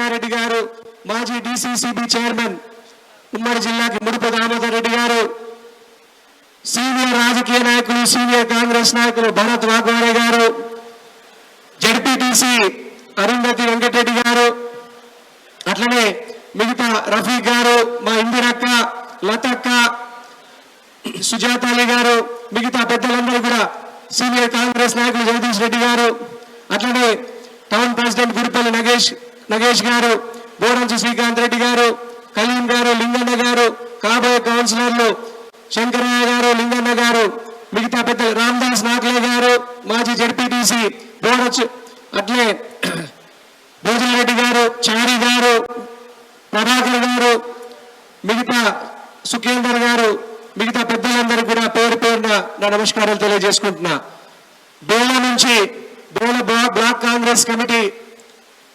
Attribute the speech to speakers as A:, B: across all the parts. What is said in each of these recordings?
A: చెన్నారెడ్డి గారు, మాజీ DCCB chairman ఉమ్మడి జిల్లాకి ముడుపు దామోదర్ రెడ్డి గారు, సీనియర్ రాజకీయ నాయకులు, సీనియర్ కాంగ్రెస్ నాయకులు భరత్ వాగ్వాడే గారు, జడ్పీటీసీ అరుంధతి వెంకటరెడ్డి గారు, అట్లనే మిగతా రఫీక్ గారు, మా ఇందిరక్క, లతక్క, సుజాతాలి గారు, మిగతా పెద్దలందరూ కూడా, సీనియర్ కాంగ్రెస్ నాయకులు జగదీష్ రెడ్డి గారు, అట్లనే టౌన్ ప్రెసిడెంట్ గుడిపల్లి నగేష్ గారు, బోరంచి శ్రీకాంత్ రెడ్డి గారు, కలీం గారు, లింగన్న గారు, కాబోయే కౌన్సిలర్లు శంకరయ్య గారు, లింగన్న గారు, మిగతా పెద్దలు రామదాస్ నాట్లే గారు, మాజీ జడ్పీటీసీ బోరచ్, అట్లే భోజనారెడ్డి గారు, చారి గారు, ప్రభాకర్ గారు, మిగతా సుఖేందర్ గారు, మిగతా పెద్దలందరూ కూడా పేరు పేరున నా నమస్కారాలు తెలియజేసుకుంటున్నా. బేలా నుంచి బేల బ్లాక్ కాంగ్రెస్ కమిటీ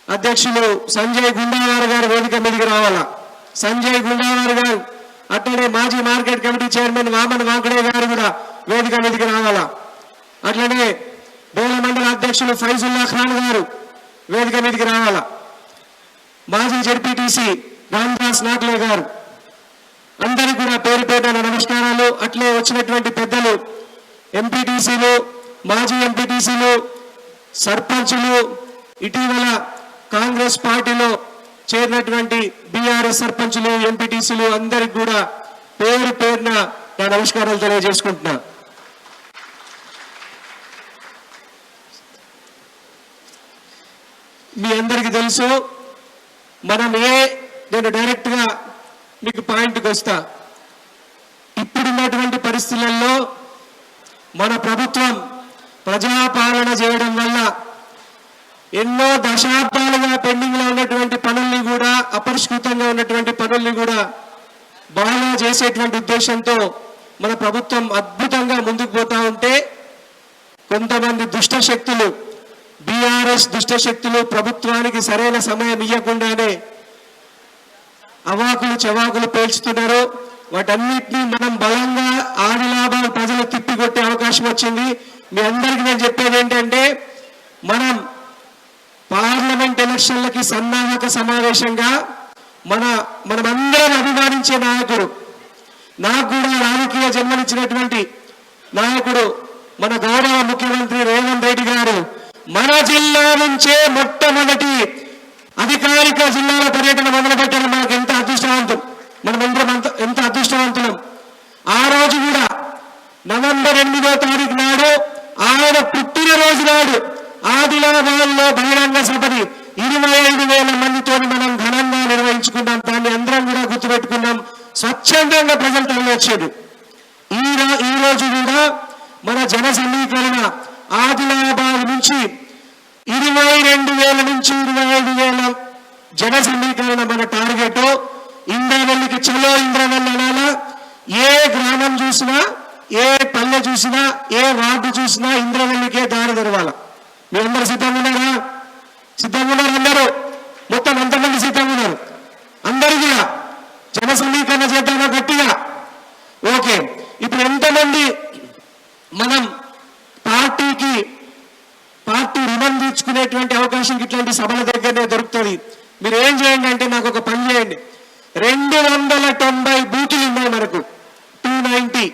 A: అధ్యక్షులు సంజయ్ గుండావారు గారు వేదిక మీదకి రావాలా. సంజయ్ గుండావారు గారు, అట్లనే మాజీ market committee chairman Vaman Wankhede గారు కూడా వేదిక మీదకి రావాలా. అట్లనే బేల మండల అధ్యక్షులు ఫైజుల్లా ఖాన్ గారు వేదిక మీదకి రావాలా. మాజీ జడ్పీటీసీ రామదాస్ నాట్లే గారు, అందరికీ కూడా పేరు పేరున నమస్కారాలు. అట్లే వచ్చినటువంటి పెద్దలు, ఎంపీటీసీలు, మాజీ ఎంపీటీసీలు, సర్పంచులు, ఇటీవల కాంగ్రెస్ పార్టీలో చేరినటువంటి బీఆర్ఎస్ సర్పంచులు, ఎంపీటీసీలు అందరికి కూడా పేరు పేరున నా నమస్కారాలు తెలియజేసుకుంటున్నా. మీ అందరికీ తెలుసు, మనం నేను డైరెక్ట్ గా మీకు పాయింట్కి వస్తా. ఇప్పుడున్నటువంటి పరిస్థితులలో మన ప్రభుత్వం ప్రజాపాలన చేయడం వల్ల ఎన్నో దశాబ్దాలుగా పెండింగ్ లో ఉన్నటువంటి పనుల్ని కూడా, అపరిష్కృతంగా ఉన్నటువంటి పనుల్ని కూడా బాగా చేసేటువంటి ఉద్దేశంతో మన ప్రభుత్వం అద్భుతంగా ముందుకు పోతా ఉంటే, కొంతమంది దుష్ట శక్తులు, బీఆర్ఎస్ దుష్ట శక్తులు ప్రభుత్వానికి సరైన సమయం ఇవ్వకుండానే అవాకులు చవాకులు పేల్చుతున్నారు. వాటన్నిటినీ మనం బలంగా ఆదిలాబాద్ ప్రజలు తిప్పికొట్టే అవకాశం వచ్చింది. మీ అందరికీ నేను చెప్పేది ఏంటంటే, పార్లమెంట్ ఎలక్షన్లకి సన్నాహక సమావేశంగా మనమందరం అభిమానించే నాయకుడు, నాకు కూడా రాజకీయ జన్మనిచ్చినటువంటి నాయకుడు మన గౌరవ ముఖ్యమంత్రి రేవంత్ రెడ్డి గారు మన జిల్లా నుంచే మొట్టమొదటి అధికారిక జిల్లాల పర్యటన మొదలుపెట్టడం మనకు ఎంత అదృష్టవంతం, మనమందరం ఎంత అదృష్టవంతులం. ఆ రోజు కూడా నవంబర్ 8వ తారీఖు నాడు, ఆయన పుట్టినరోజు నాడు ఆదిలాబాద్ లో బహిరంగ సభని 25,000 మందితో మనం ఘనంగా నిర్వహించుకున్నాం. దాన్ని అందరం కూడా గుర్తుపెట్టుకున్నాం. స్వచ్ఛందంగా ప్రజలు తరలివచ్చారు. ఈ రోజు కూడా మన జన సమీకరణ ఆదిలాబాద్ నుంచి 22,000 నుంచి 25,000 జన సమీకరణ మన టార్గెట్. ఇంద్రవెల్లికి చలో ఇంద్రవెల్లి అనాలా. ఏ గ్రామం చూసినా, ఏ పల్లె చూసినా, ఏ వార్డు చూసినా ఇంద్రవెల్లికే దారి తెరవాల. మీ అందరూ సిద్ధంగా ఉన్నారా? సిద్ధంగా ఉన్నారు అందరూ? మొత్తం ఎంతమంది సిద్ధంగా ఉన్నారు? అందరూ కూడా జన సమీకరణ చేద్దామా గట్టిగా? ఓకే. ఇప్పుడు ఎంతమంది మనం పార్టీ రుణం తీర్చుకునేటువంటి అవకాశం ఇట్లాంటి సభల దగ్గరనే దొరుకుతుంది. మీరు ఏం చేయండి అంటే, నాకు ఒక పని చేయండి. 290 బూతులు ఉన్నాయి మనకు, 290.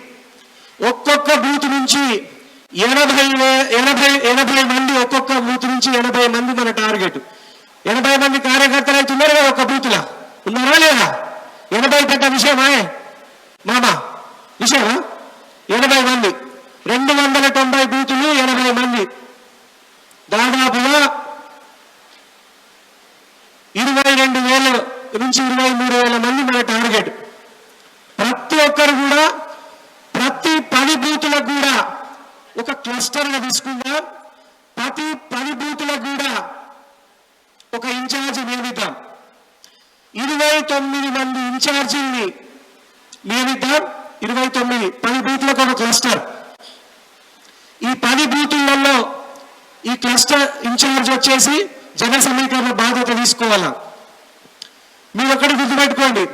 A: ఒక్కొక్క బూత్ నుంచి 80 మంది, ఒక్కొక్క బూత్ నుంచి 80 మంది మన టార్గెట్. 80 మంది కార్యకర్తలు అయితే ఉన్నారు కదా ఒక్క బూత్లా, ఉన్నారా లేదా? 80 పెద్ద విషయమా మామా? విషయమా? 80 మంది, 290 బూతులు, 80 మంది, దాదాపుగా 22,000 నుంచి 23,000 మంది మన టార్గెట్. ప్రతి ఒక్కరు కూడా ప్రతి 10 బూతులకు కూడా ఒక క్లస్టర్గా తీసుకుందాం. ప్రతి 10 బూతులకు కూడా ఒక ఇన్ఛార్జి నియమిద్దాం. 29 మంది ఇన్ఛార్జీని నియమిద్దాం. 29, 10 బూతులకు ఒక క్లస్టర్. ఈ 10 బూతులలో ఈ క్లస్టర్ ఇన్ఛార్జ్ వచ్చేసి జన సమీకరణ బాధ్యత తీసుకోవాలా. మీరు ఒకటి గుర్తుపెట్టుకోండి,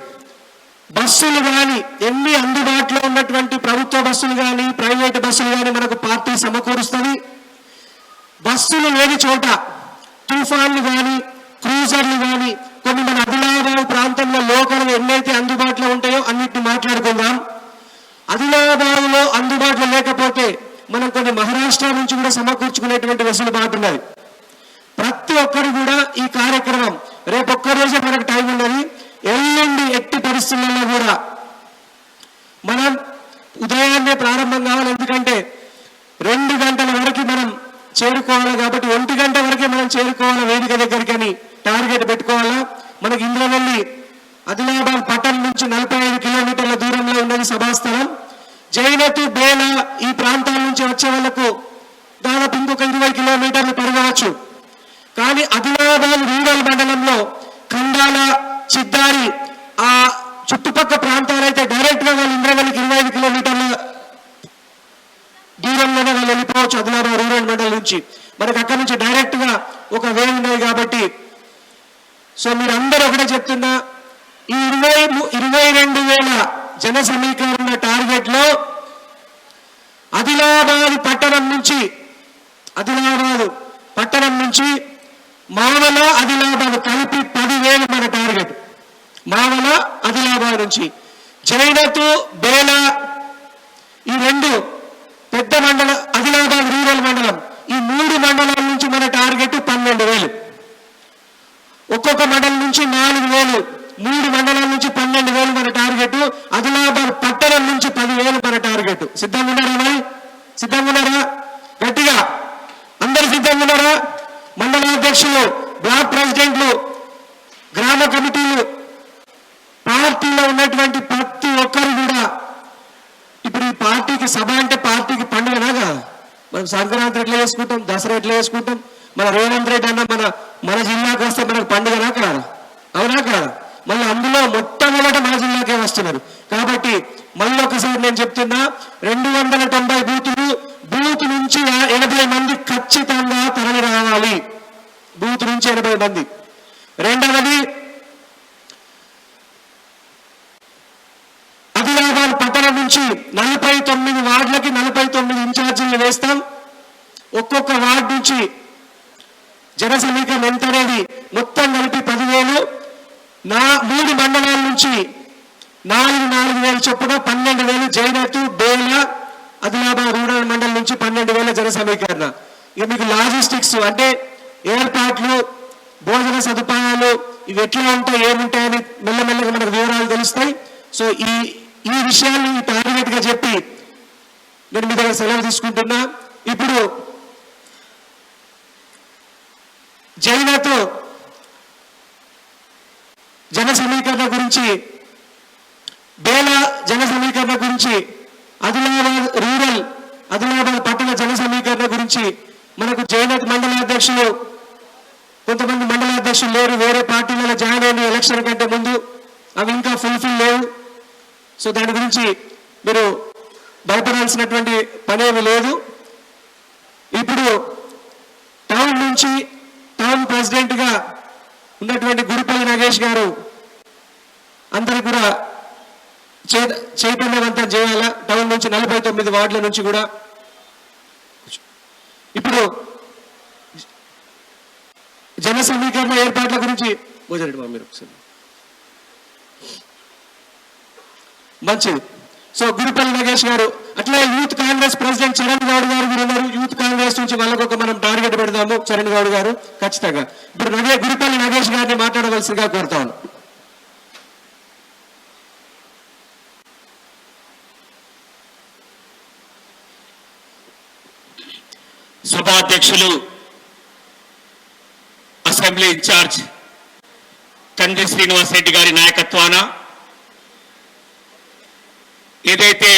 A: బస్సులు కానీ, ఎన్ని అందుబాటులో ఉన్నటువంటి ప్రభుత్వ బస్సులు కానీ, ప్రైవేట్ బస్సులు కానీ మనకు పార్టీ సమకూరుస్తుంది. బస్సులు లేని చోట తుఫాన్లు కానీ, క్రూజర్లు కానీ, రేపు ఒక్కరోజే మనకు టైం ఉన్నది. ఎల్లుండి ఎట్టి పరిస్థితుల్లో కూడా మనం ఉదయాన్నే ప్రారంభం కావాలి. ఎందుకంటే 2 గంటల వరకు మనం చేరుకోవాలి కాబట్టి 1 గంట వరకే మనం చేరుకోవాలి వేదిక దగ్గరికి అని టార్గెట్ పెట్టుకోవాలా. మనకి ఇంద్రవెల్లి ఆదిలాబాద్ పట్టణం నుంచి 45 కిలోమీటర్ల దూరంలో ఉన్నది సభాస్థలం. జైనతు బేల ఈ ప్రాంతాల నుంచి వచ్చే వాళ్ళకు దాదాపు ఇంకొక 20 కిలోమీటర్లు పెరగవచ్చు. కానీ ఆదిలాబాద్ రూరల్ మండలంలో కండాల, చిద్దారి ఆ చుట్టుపక్కల ప్రాంతాలైతే డైరెక్ట్ గా వాళ్ళు ఇంద్రవెల్లికి 25 కిలోమీటర్ల దూరంలోనే వాళ్ళు వెళ్ళిపోవచ్చు. ఆదిలాబాద్ రూరల్ మండలం నుంచి మనకు అక్కడి నుంచి డైరెక్ట్ గా ఒక వే ఉన్నాయి కాబట్టి. సో మీరు అందరూ ఒకటే చెప్తున్నా, ఈ 22,000 జన సమీకరణ టార్గెట్ లో ఆదిలాబాద్ పట్టణం నుంచి మావల, ఆదిలాబాద్ కలిపి 10,000 మన టార్గెట్. మావల, ఆదిలాబాద్ నుంచి జైనతు, బేల ఈ 2 పెద్ద మండలం, ఆదిలాబాద్ రూరల్ మండలం, ఈ 3 మండలాల నుంచి మన టార్గెట్ 12,000. ఒక్కొక్క మండలం నుంచి 4,000, 3 మండలాల నుంచి 12,000 మన టార్గెట్. ఆదిలాబాద్ పట్టణం నుంచి 10,000 మన టార్గెట్. సిద్ధంగా ఉన్నారా? మరి సిద్ధంగా ఉన్నారా? గట్టిగా అందరు సిద్ధంగా ఉన్నారా? మండలాధ్యక్షులు, బ్లాక్ ప్రెసిడెంట్లు, గ్రామ కమిటీలు, పార్టీలో ఉన్నటువంటి ప్రతి ఒక్కరు కూడా ఇప్పుడు ఈ పార్టీకి సభ అంటే పార్టీకి పండుగనా కదా. మనం సంక్రాంతి ఎట్లా చేసుకుంటాం, దసరా ఎట్లా చేసుకుంటాం, మన రేవంత్ రెడ్డి అన్న మన జిల్లాకు వస్తే మనకు పండుగనా కాదా? అవునా కాదా? మళ్ళీ అందులో మొట్టమొదట మన జిల్లాకే వస్తున్నారు కాబట్టి మళ్ళీ ఒకసారి నేను చెప్తున్నా, 290 బూత్ నుంచి 80 మంది ఖచ్చితంగా తరలి రావాలి. బూత్ నుంచి 80 మంది. రెండవది, ఆదిలాబాద్ పట్టణం నుంచి 49 వార్డులకి 49 ఇన్ఛార్జీలు వేస్తాం. ఒక్కొక్క వార్డు నుంచి జన సమీకరణ ఎంత అనేది మొత్తం కలిపి 10,000. 3 మండలాల నుంచి 4,000 చొప్పున 12,000 జైనతు, బేల, ఆదిలాబాద్ రూరల్ మండలం నుంచి 12,000 జన సమీకరణ. ఇక మీకు లాజిస్టిక్స్ అంటే ఏర్పాట్లు, భోజన సదుపాయాలు ఇవి ఎట్లా ఉంటాయి, ఏముంటాయని మెల్లమెల్లగా మనకు వివరాలు తెలుస్తాయి. సో ఈ విషయాన్ని టార్గెట్ గా చెప్పి నేను మీ దగ్గర సెలవు తీసుకుంటున్నా. ఇప్పుడు జైనతు జన సమీకరణ గురించి, బేల జన సమీకరణ గురించి, ఆదిలాబాద్ రూరల్, ఆదిలాబాద్ పట్టణ జన సమీకరణ గురించి మనకు జైనత్ మండలాధ్యక్షులు, కొంతమంది మండలాధ్యక్షులు లేరు, వేరే పార్టీలలో జాయిన్ అయిన ఎలక్షన్ కంటే ముందు, అవి ఇంకా ఫుల్ఫిల్ లేవు. సో దాని గురించి మీరు భయపడాల్సినటువంటి పనేమి లేదు. ఇప్పుడు టౌన్ ప్రెసిడెంట్ గా ఉన్నటువంటి గుడిపల్లి నగేష్ గారు అందరికి కూడా చైతన్యవంతం చేయాలా. టౌన్ నుంచి 49 వార్డుల నుంచి కూడా. ఇప్పుడు జన సమీకరణ ఏర్పాట్ల గురించి మీరు ఒకసారి మంచిది. సో గుడిపల్లి నగేష్ గారు, అట్లా యూత్ కాంగ్రెస్ ప్రెసిడెంట్ చరణ్ గౌడ్ గారు కూడా ఉన్నారు. యూత్ కాంగ్రెస్ నుంచి వాళ్ళకొక మనం టార్గెట్ పెడదాము. చరణ్ గౌడ్ గారు ఖచ్చితంగా ఇప్పుడు గుడిపల్లి నగేష్ గారిని మాట్లాడవలసిందిగా కోరుతాను.
B: సభాధ్యక్షులు, అసెంబ్లీ ఇన్ఛార్జ్ కంది శ్రీనివాస్ రెడ్డి గారి నాయకత్వాన ఏదైతే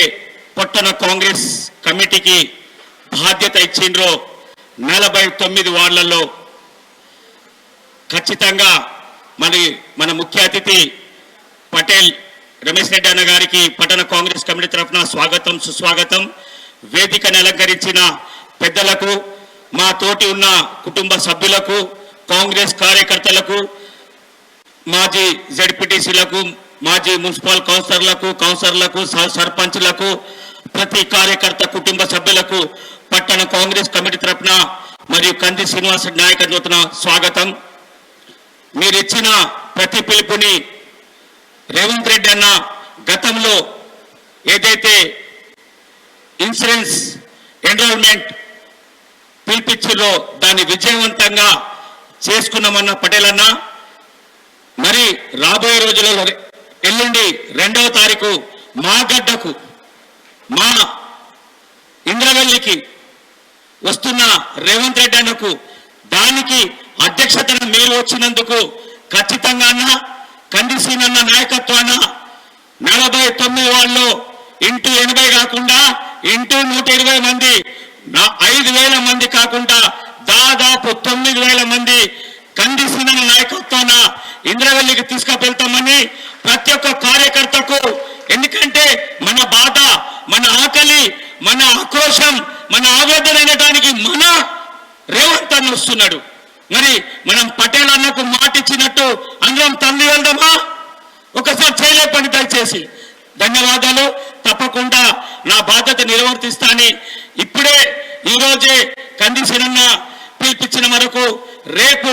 B: పట్టణ కాంగ్రెస్ కమిటీకి బాధ్యత ఇచ్చిండ్రో 49 వార్డులలో ఖచ్చితంగా మన ముఖ్య అతిథి పటేల్ రమేష్ రెడ్డి అన్న గారికి పట్టణ కాంగ్రెస్ కమిటీ తరఫున స్వాగతం, సుస్వాగతం. వేదికను అలంకరించిన పెద్దలకు, మా తోటి ఉన్న కుటుంబ సభ్యులకు, కాంగ్రెస్ కార్యకర్తలకు, మాజీ జెడ్పీటీసీలకు, మాజీ మున్సిపల్ కౌన్సిలర్లకు, సర్పంచ్లకు, ప్రతి కార్యకర్త కుటుంబ సభ్యులకు పట్టణ కాంగ్రెస్ కమిటీ తరఫున మరియు కంది శ్రీనివాస్ నాయకత్వం స్వాగతం. మీరిచ్చిన ప్రతి పిలుపుని రేవంత్ రెడ్డి అన్న గతంలో ఏదైతే ఇన్సూరెన్స్ ఎన్రోల్మెంట్ పిలిపించారో దాన్ని విజయవంతంగా చేసుకున్నామన్న పటేల్ అన్న. రాబోయే రోజులలో ఎల్లుండి 2వ తారీఖు మా గడ్డకు మా ఇంద్రవెల్లికి వస్తున్న రేవంత్ రెడ్డి అన్నకు దానికి అధ్యక్షతను మీరు వచ్చినందుకు ఖచ్చితంగా కందిసీనన్న నాయకత్వాన 49 వాళ్ళు ఇంటూ 80 కాకుండా ఇంటూ 120 మంది 5,000 మంది కాకుండా దాదాపు 9,000 మంది కందిసీనన్న నాయకత్వాన ఇంద్రవెల్లికి తీసుకువెళ్తామని ప్రతి ఒక్క కార్యకర్తకు, ఎందుకంటే మన బాధ, మన ఆకలి, మన ఆక్రోశం, మన ఆవేదన అనడానికి మన రేవంత్ అన్న వస్తున్నాడు. మరి మనం పటేల్ అన్నకు మాట ఇచ్చినట్టు అందరం తల్లి వెళ్దామా? ఒకసారి చేయలేపని దయచేసి. ధన్యవాదాలు. తప్పకుండా నా బాధ్యత నిర్వర్తిస్తానని ఇప్పుడే ఈరోజే కందిసీనన్న పిలిపించిన వరకు రేపు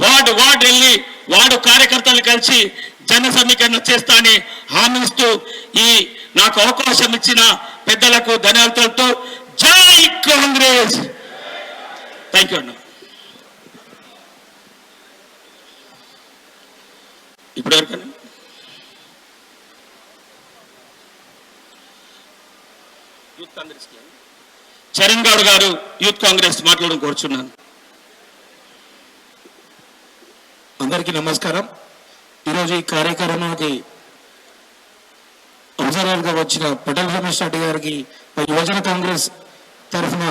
B: వార్డు వెళ్ళి వార్డు కార్యకర్తలు కలిసి జన సమీకరణ చేస్తానని హామీ ఇస్తూ ఈ నాకు అవకాశం ఇచ్చిన పెద్దలకు ధన్యవాదాలతో జై కాంగ్రెస్. థ్యాంక్ యూ అన్న. ఇప్పుడు ఎవరికన్నా యూత్ కాంగ్రెస్ చరణ్ గౌడ్ గారు యూత్ కాంగ్రెస్ మాట్లాడడం కోరుచున్నాను.
C: అందరికీ నమస్కారం. ఈరోజు ఈ కార్యక్రమానికి అబ్జర్వర్గా వచ్చిన పటేల్ రమేష్ రెడ్డి గారికి యువజన కాంగ్రెస్ తరఫున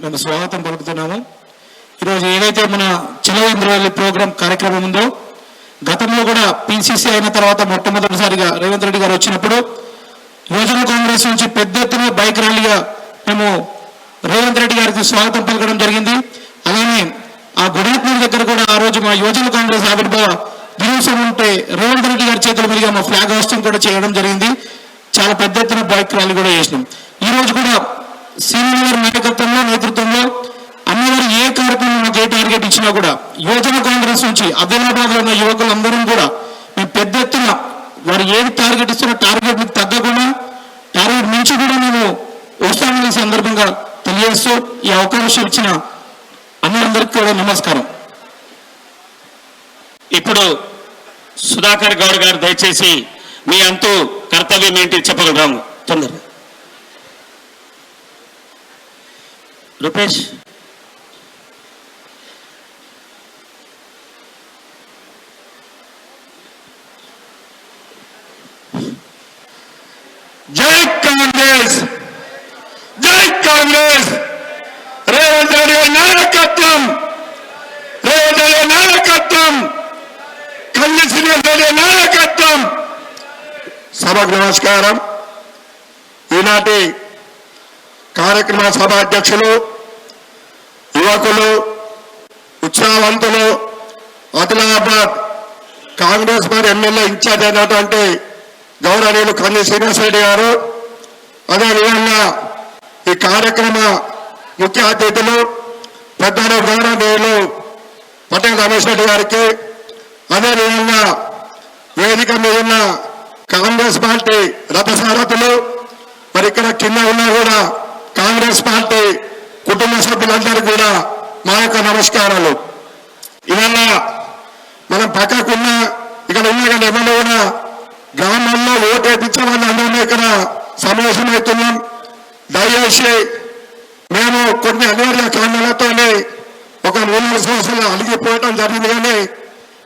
C: మేము స్వాగతం పలుకుతున్నాము. ఈరోజు ఏదైతే మన చలో ఇంద్రవెల్లి ప్రోగ్రాం కార్యక్రమం ఉందో, గతంలో కూడా పిసిసి అయిన తర్వాత మొట్టమొదటిసారిగా రేవంత్ రెడ్డి గారు వచ్చినప్పుడు యువజన కాంగ్రెస్ నుంచి పెద్ద ఎత్తున బైక్ ర్యాలీగా మేము రేవంత్ రెడ్డి గారికి స్వాగతం పలకడం జరిగింది. అలానే ఆ గుడాత్మూర్ దగ్గర కూడా ఆ రోజు మా యువజన కాంగ్రెస్ ఆవిర్భావ దినోత్సవం ఉంటే రేవంత్ రెడ్డి గారి చేతుల మీదుగా మా ఫ్లాగ్ హోస్టింగ్ కూడా చేయడం జరిగింది. చాలా పెద్ద ఎత్తున బైక్ ర్యాలీ కూడా చేసినాం. ఈ రోజు కూడా సీనియర్ గారి నాయకత్వంలో నేతృత్వంలో అమ్మవారు ఏ కార్యక్రమం మాకు ఏ టార్గెట్ ఇచ్చినా కూడా యువజన కాంగ్రెస్ నుంచి ఆదిలాబాద్ లో ఉన్న యువకులందరం కూడా మేము పెద్ద ఎత్తున వారు ఏది టార్గెట్ ఇస్తున్నా టార్గెట్ మీకు తగ్గకుండా టార్గెట్ నుంచి కూడా మేము వస్తామని సందర్భంగా తెలియజేస్తూ ఈ అవకాశం ఇచ్చిన అందరికీ కూడా నమస్కారం.
B: ఇప్పుడు సుధాకర్ గౌడ్ గారు దయచేసి మీ అంతు కర్తవ్యం ఏంటి చెప్పగలరాము తొందరగా. రూపేష్
A: జై కాంగ్రెస్, జై కాంగ్రెస్. రేవంత్ రెడ్డి నాయకత్వం, రేవంత్ రెడ్డి నాయకత్వం, కందిసీనన్న నాయకత్వం. సభకు నమస్కారం. ఈనాటి కార్యక్రమ సభ అధ్యక్షులు, యువకులు, ఉత్సాహవంతులు, ఆదిలాబాద్ కాంగ్రెస్ మరి ఎమ్మెల్యే ఇన్ఛార్జ్ అయినటువంటి గౌరవనీయులు కంది శ్రీనివాసరెడ్డి గారు, అదేవిధంగా ఈ కార్యక్రమ ముఖ్య అతిథులు పెద్దలు గౌరవనీయులు పటేల్ రమేష్ రెడ్డి గారికి, అదేవిధంగా వేదిక మీద ఉన్న కాంగ్రెస్ పార్టీ రథసారథులు, మరి ఇక్కడ కింద ఉన్నా కూడా కాంగ్రెస్ పార్టీ కుటుంబ సభ్యులందరికీ కూడా మా యొక్క నమస్కారాలు. ఇవాళ మనం పక్కకున్న ఇక్కడ ఉన్న కానీ ఎవరు కూడా గ్రామాల్లో ఓటు వేయించే వాళ్ళు అందరం ఇక్కడ సమావేశమవుతున్నాం. దయచేసి మేము కొన్ని అనివార్య కారణాలతోనే ఒక 3 సంవత్సరాలు అలిగిపోవడం జరిగింది. కానీ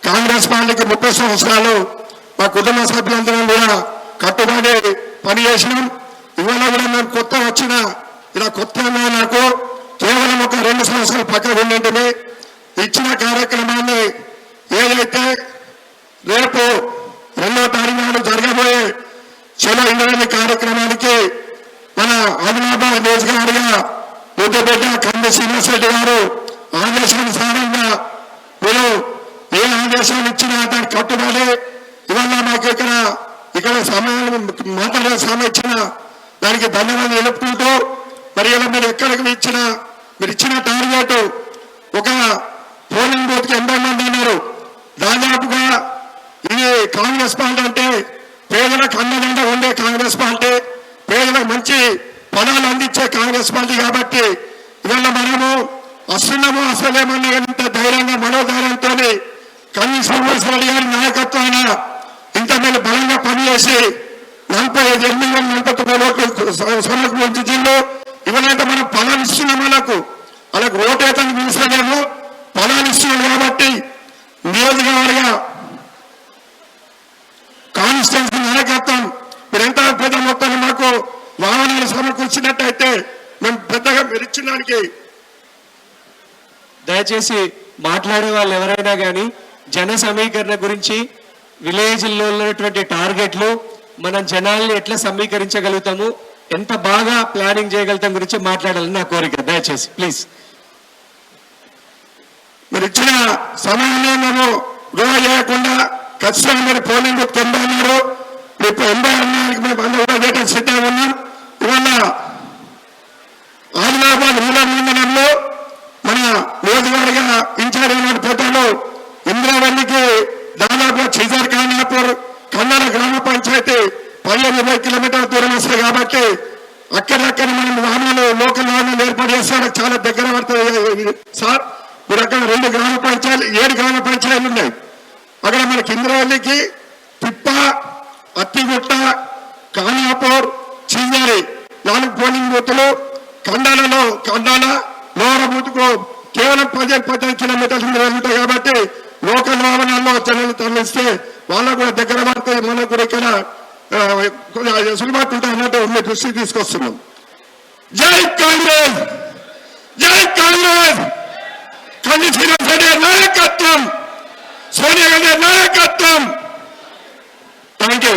A: కాంగ్రెస్ పార్టీకి 30 సంవత్సరాలు మా కుటుంబ సభ్యులందరం కూడా కట్టుబడి పనిచేసినాం. ఇవాళ కూడా మేము కొత్త వచ్చిన ఇలా కొత్త నాకు కేవలం ఒక 2 సంవత్సరాలు పక్కన ఉండండి. ఇచ్చిన కార్యక్రమాన్ని ఏదైతే రేపు 2వ తారీఖు నాడు జరగబోయే చలో ఇంద్రవెల్లి కార్యక్రమానికి మన ఆదిలాబాద్ నియోజకవర్గ ముద్దుబిడ్డ కంది శ్రీనివాసరెడ్డి గారు ఆదేశానుసారంగా మీరు ఏ ఆదేశాలు ఇచ్చినా దానికి కట్టుబడి ఇవాళ మాకు ఇక్కడ సమయం మాట్లాడే సమయం ఇచ్చిన దానికి ధన్యవాదాలు తెలుపుకుంటూ, మరి ఇలా మీరు ఎక్కడికి మీరు ఇచ్చిన టార్గెట్ ఒక పోలింగ్ బూత్కి 80 మంది ఉన్నారు. దాదాపుగా ఇది కాంగ్రెస్ పార్టీ అంటే పేదలకు అండదండ ఉండే కాంగ్రెస్ పార్టీ, పేదలకు మంచి పదాలు అందించే కాంగ్రెస్ పార్టీ. కాబట్టి ఇవాళ మనము అసలేమన్నా ఇంత ధైర్యంగా మనోధైర్యంతో కంది శ్రీనివాసరెడ్డి గారి నాయకత్వాన
D: చేసి 45 ఎమ్మెల్యేలు 49 ఓట్లు సొన్నకు పెంచుతుండ్రు. ఇవన్నీ మనం ఫలాలు ఇస్తున్నాం, వాళ్ళకు ఓటు అయితే పిలుస్తలేము, ఫలాలు ఇస్తున్నాం. కాబట్టి నియోజకవర్గ కాన్స్టిట్యూన్సీ నాయకత్వం మీరు ఎంత పెద్ద మొత్తాన్ని మాకు వాహనాలు సమకూర్చినట్టయితే మేము పెద్దగా మెరిచడానికి
A: దయచేసి మాట్లాడే వాళ్ళు ఎవరైనా కానీ జన సమీకరణ గురించి విలేజ్లో ఉన్నటువంటి టార్గెట్లు, మనం జనాల్ని ఎట్లా సమీకరించగలుగుతాము, ఎంత బాగా ప్లానింగ్ చేయగలుగుతాం గురించి మాట్లాడాలని నా కోరిక. దయచేసి ప్లీజ్.
D: మీరు ఇచ్చిన సమయంలో మేము వృధా చేయకుండా ఖచ్చితంగా మీరు పోలింగ్ 90 అన్నారు, ఇప్పుడు 80 అన్నానికి మేము అందరూ కూడా వేట సిద్ధంగా ఉన్నాం. ఇవాళ ఆదిలాబాద్ రూరల్ మండలంలో మన నియోజకవర్గ ఇన్ఛార్జ్ అయిన పెద్దలు ఇంద్రావల్లికి దాదాపు చిజర్ ఖానాపూర్ కన్నడ గ్రామ పంచాయతీ 15-20 కిలోమీటర్ల దూరం వస్తాయి. కాబట్టి అక్కడక్కడ మనం వాహనాలు లోకల్ వాహనాలు ఏర్పాటు చేస్తే చాలా దగ్గర పడుతుంది సార్. మీరు అక్కడ 2 గ్రామ పంచాయతీలు 7 గ్రామ పంచాయతీలు ఉన్నాయి. అక్కడ మనకి ఇంద్రావల్లికి తిప్ప, అత్తిగుట్ట, ఖానాపూర్, చిజరి 4 పోలింగ్ బూతులు. కండాల లోర బూత్కు కేవలం 15 కిలోమీటర్లు ఉంటాయి. కాబట్టి లోకల్ వాహనాల్లో జనాలు తరలిస్తే వాళ్ళకు కూడా దగ్గర పడితే మనకు కూడా ఇక్కడ సులుబాటు ఉంటాయి అన్నట్టు మీ దృష్టికి తీసుకొస్తున్నాం. జై కాంగ్రెస్, జై కాంగ్రెస్. కంది శ్రీనివాస్ రెడ్డి నాయకత్వం, సోనియా గాంధీ నాయకత్వం. Thank you.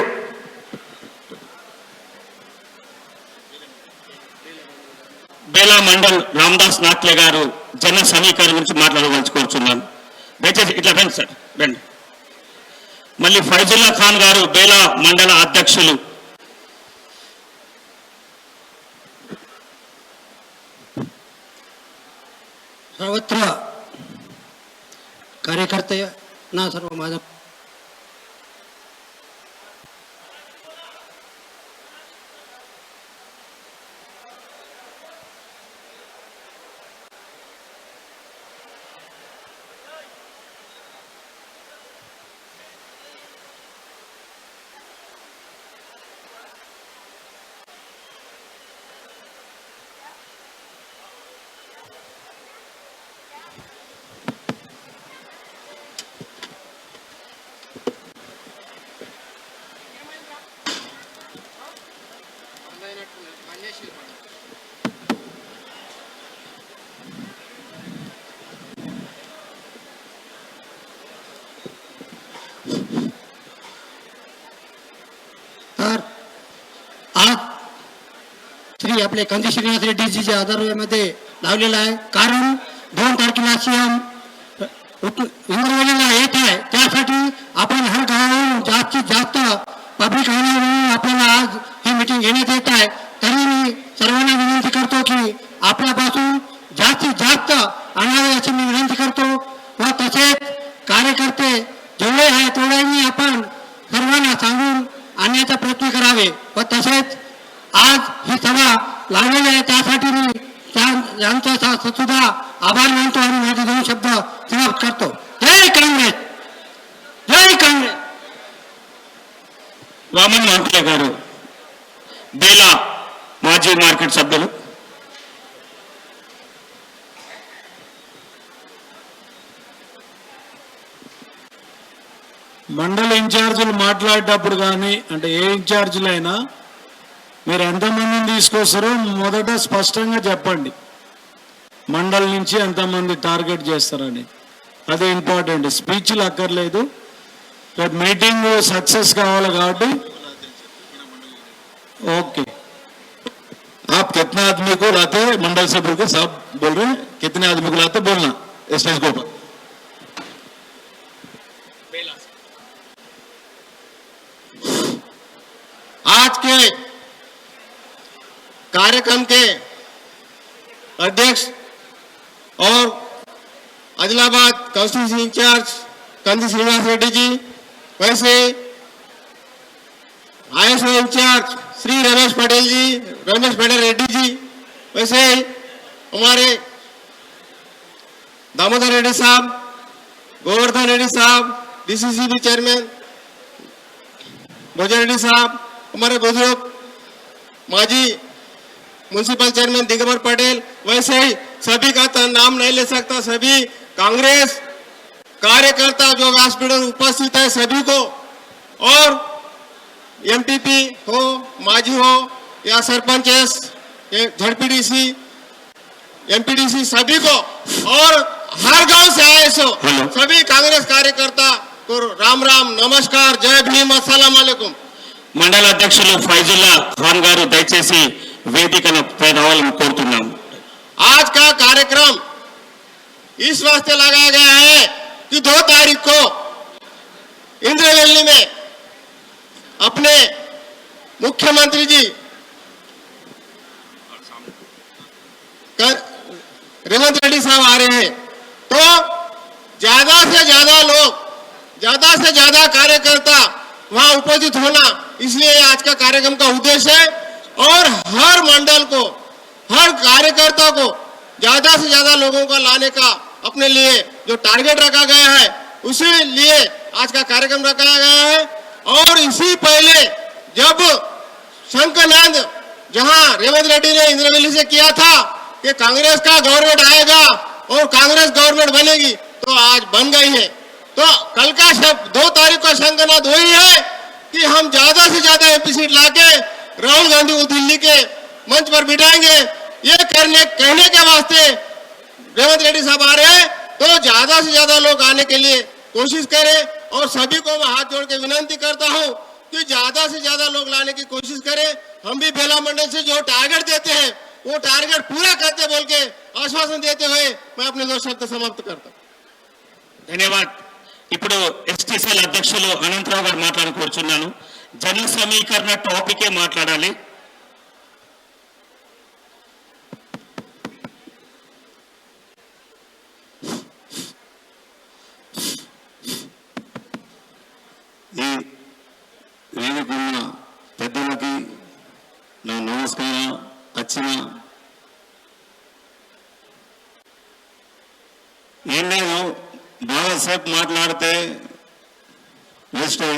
B: బేలా మండల్ రామదాస్ నాట్లే గారు జన సమీకరణ గురించి మాట్లాడదలుచుకోవచ్చున్నాను. దయచేసి ఇట్లా రండి సార్, రండి. మళ్ళీ ఫైజుల్లా ఖాన్ గారు బేలా మండల అధ్యక్షులు.
E: सर्वत्र कार्यकर्ते ना सर्व माझा आज श्री आपले कंदी श्रीनिवास रेड्डीजीच्या आधारामध्ये लावलेला आहे. कारण 2 तारखेला सीएम इंद्रवलीला येत आहे, त्यासाठी आपण हर गावावरून जास्तीत जास्त पब्लिक आणून आपल्याला आज ही मीटिंग घेण्यात येत आहे. तरी मी सर्वांना विनंती करतो की आपल्यापासून जास्तीत जास्त आणावे अशी मी विनंती करतो. व तसेच कार्यकर्ते जेवढे आहे तेवढ्यांनी आपण सर्वांना सांगून आणण्याचा प्रयत्न करावे. व तसेच आज ही सभा लावलेली आहे, त्यासाठी मी यांचा सुद्धा आभार मानतो आणि माझे 2 शब्द समाप्त करतो. जय काँग्रेस, जय काँग्रेस.
B: వామన్ నాట్లే గారు బేలా మాజీ మార్కెట్ సభ్యులు.
C: మండల ఇన్ఛార్జీలు మాట్లాడేటప్పుడు కానీ అంటే ఏ ఇన్ఛార్జీలైనా మీరు ఎంతమందిని తీసుకొస్తారో మొదట స్పష్టంగా చెప్పండి. మండల్ నుంచి ఎంతమంది టార్గెట్ చేస్తారని, అదే ఇంపార్టెంట్. స్పీచ్లు అక్కర్లేదు. రేపు మీటింగ్ సక్సెస్ కావాలి కాబట్టి ओके.
D: आप कितना आदमी को लाते हैं मंडल से बोल के साहब बोल रहे हैं, कितने आदमी को लाते बोलना स्टेज के ऊपर.
E: आज के कार्यक्रम के अध्यक्ष और आदिलाबाद कांस्टिट्यूंसी इंचार्ज कंदी श्रीनिवास रेड्डी जी, वैसे आईएसओ इंचार्ज श्री रमेश पटेल रेड्डी जी, वैसे हमारे दामोदर रेड्डी साहब, गोवर्धन रेड्डी साहब, डीसीसीबी चेयरमैन
F: भोजन रेड्डी साहब, हमारे बुजुर्ग माजी म्यूनसिपल चेयरमैन दिगंबर पटेल, वैसे ही सभी का तो नाम नहीं ले सकता, सभी कांग्रेस कार्यकर्ता जो व्यासपीठ उपस्थित है सभी को, और एमपीपी हो, माजी हो या सरपंच, झड़पीडीसी, एमपीडीसी सभी को, और हर गांव से आए सभी कांग्रेस कार्यकर्ता को राम राम, नमस्कार, जय भीम, अस्सलाम वालेकुम।
B: మండల అధ్యక్షులు ఫైజుల్లా ఖాన్ గారు దయచేసి వేదికపై రావాలని కోరుతున్నాం.
F: आज का कार्यक्रम इस वास्ते लगाया गया है कि 2 तारीख को इंद्रवेली में अपने मुख्यमंत्री जी रेवंत रेड्डी साहब आ रहे हैं, तो ज्यादा से ज्यादा लोग, ज्यादा से ज्यादा कार्यकर्ता वहां उपस्थित होना, इसलिए आज का कार्यक्रम का उद्देश्य है। और हर मंडल को, हर कार्यकर्ता को ज्यादा से ज्यादा लोगों को लाने का अपने लिए जो टारगेट रखा गया है, उसी लिए आज का कार्यक्रम रखा गया है। और इसी पहले जब शंकरनाथ जहां रेवंत रेड्डी ने इंद्रवेली से किया था कि कांग्रेस का गवर्नमेंट आएगा और कांग्रेस गवर्नमेंट बनेगी, तो आज बन गई है। तो कल का 2 तारीख का शंकरनाथ वही है कि हम ज्यादा से ज्यादा एमपी सीट लाके राहुल गांधी को दिल्ली के मंच पर बिठाएंगे। ये कहने के वास्ते रेवंत रेड्डी साहब आ रहे हैं, तो ज्यादा से ज्यादा लोग आने के लिए कोशिश करें। और सभी को मैं हाथ जोड़ के विनती करता हूं कि ज्यादा से ज्यादा लोग लाने की कोशिश करें। हम भी बेला मंडल से जो टारगेट देते हैं वो टारगेट पूरा करते बोल के आश्वासन देते हुए मैं अपने 2 शब्द समाप्त करता हूं।
B: ధన్యవాద్. ఇప్పుడు ఎస్టీసీఎల్ అధ్యక్షులు అనంతరావు గారు మాట్లాడుకోవచ్చున్నాను. జన సమీకరణ టాపికే మాట్లాడాలి.
G: ఈ వేదికన్న పెద్దలకి నా నమస్కారం. వచ్చిన ఏం లేదు, బాగాసేపు మాట్లాడితే వేస్టే.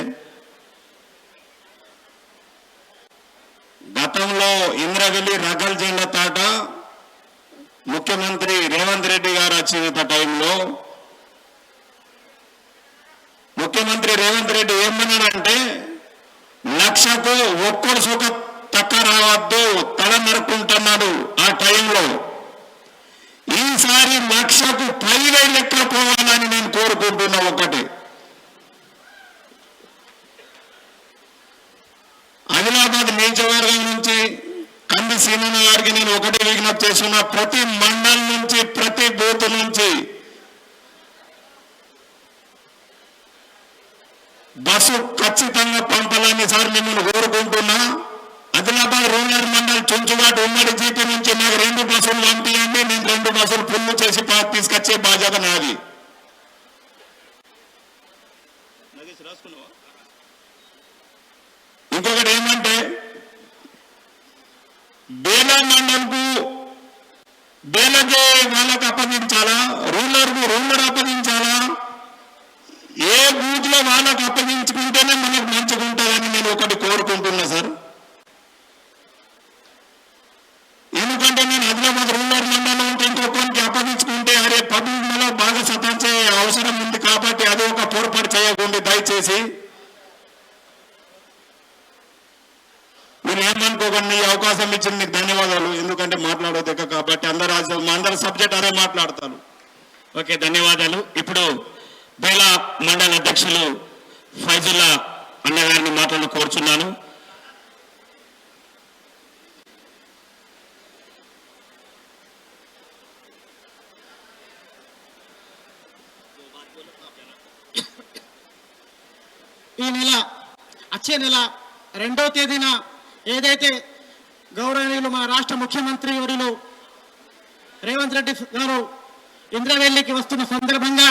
G: గతంలో ఇంద్రవెల్లి రగల్ జెండా తాట ముఖ్యమంత్రి రేవంత్ రెడ్డి గారు వచ్చిన టైంలో ముఖ్యమంత్రి రేవంత్ రెడ్డి ఏమన్నాడంటే, 1,00,000కు ఒక్కడు సుఖ తక్కువ రావద్దు, తల నరుకుంటున్నాడు ఆ టైంలో. ఈసారి 1,00,000కు 10,000 లెక్క పోవాలని నేను కోరుకుంటున్నా. ఒకటి ఆదిలాబాద్ నియోజకవర్గం నుంచి కంది సీనన్న గారికి నేను ఒకటి విజ్ఞప్తి చేస్తున్నా, ప్రతి మండలం నుంచి, ప్రతి బూత్ నుంచి బస్సు ఖచ్చితంగా పంపాలని సార్ మిమ్మల్ని కోరుకుంటున్నా. ఆదిలాబాద్ రూరల్ మండల్ చుంచుబాటు ఉమ్మడి జీపీ నుంచి నాకు 2 బస్సులు పంపించండి, నేను 2 బస్సులు ఫుల్ చేసి తీసుకొచ్చే బాధ్యత నాది. ఇంకొకటి ఏమంటే, బేలా మండల్కు బేలకే వాళ్ళకి అప్పగించాలా, రూరల్కు రూరల్ అప్పగించాలా, ఏ బూత్ లో వాళ్ళకు అప్పగించుకుంటేనే మనకు మంచిగా ఉంటుందని నేను ఒకటి కోరుకుంటున్నా సార్. ఎందుకంటే నేను ఆదిలాబాద్ రూరల్ మండలం ఉంటే ఇంకొకరికి అప్పగించుకుంటే అరే పబ్లిక్లో బాగా సతాంచే అవసరం ఉంది. కాబట్టి అది ఒక పొరపాటు చేయకుండా దయచేసి మీరు ఏమనుకోకండి. ఈ అవకాశం ఇచ్చిన మీకు ధన్యవాదాలు. ఎందుకంటే మాట్లాడోదక్క కాబట్టి అందరు సబ్జెక్ట్ అదే మాట్లాడతాను.
B: ఓకే, ధన్యవాదాలు. ఇప్పుడు బేలా మండల అధ్యక్షులు ఫైజుల్లా అన్నగారిని మాట్లాడి కోరుచున్నాను.
E: ఈ నెల వచ్చే నెల 2వ తేదీన ఏదైతే గౌరవనీయులు మన రాష్ట్ర ముఖ్యమంత్రి వర్యులు రేవంత్ రెడ్డి గారు ఇంద్రవెల్లికి వస్తున్న సందర్భంగా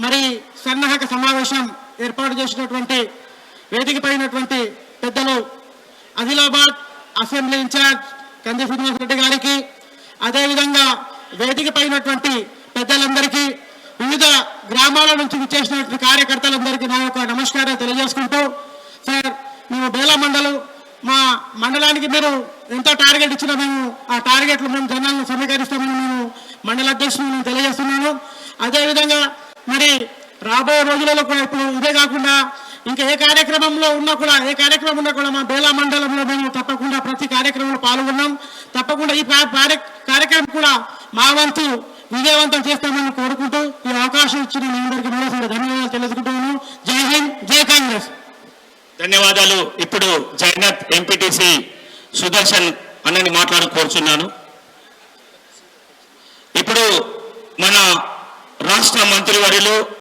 E: మరి సన్నాహక సమావేశం ఏర్పాటు చేసినటువంటి వేదికపైనటువంటి పెద్దలు ఆదిలాబాద్ అసెంబ్లీ ఇన్ఛార్జ్ కంది శ్రీనివాస్ రెడ్డి గారికి, అదేవిధంగా వేదికపైనటువంటి పెద్దలందరికీ, వివిధ గ్రామాల నుంచి విచ్చేసినటువంటి కార్యకర్తలందరికీ నా యొక్క నమస్కారం తెలియజేసుకుంటూ, సార్ మీ మీరు ఎంత టార్గెట్ ఇచ్చినా మేము ఆ టార్గెట్లు మేము జనాలను సమీకరిస్తామని మేము మండల అధ్యక్షులు నేను తెలియజేస్తున్నాను. అదేవిధంగా మరి రాబోయే రోజులలో కూడా ఇప్పుడు ఇదే కాకుండా ఇంకా ఏ కార్యక్రమంలో ఉన్నా కూడా మా బేలా మండలంలో మేము తప్పకుండా ప్రతి కార్యక్రమంలో పాల్గొన్నాం. తప్పకుండా ఈ కార్యక్రమం కూడా మా వంతు విజయవంతం చేస్తామని కోరుకుంటూ ఈ అవకాశం ఇచ్చిన మీ అందరికీ మరోసారి ధన్యవాదాలు తెలుసుకుంటున్నాను. జై హింద్, జై కాంగ్రెస్.
B: ధన్యవాదాలు. ఇప్పుడు జగన్నాథ్ ఎంపీటీసీ సుదర్శన్ అన్నని మాట్లాడి కోరుచున్నాను. ఇప్పుడు మన రాష్ట్ర మంత్రివర్యులు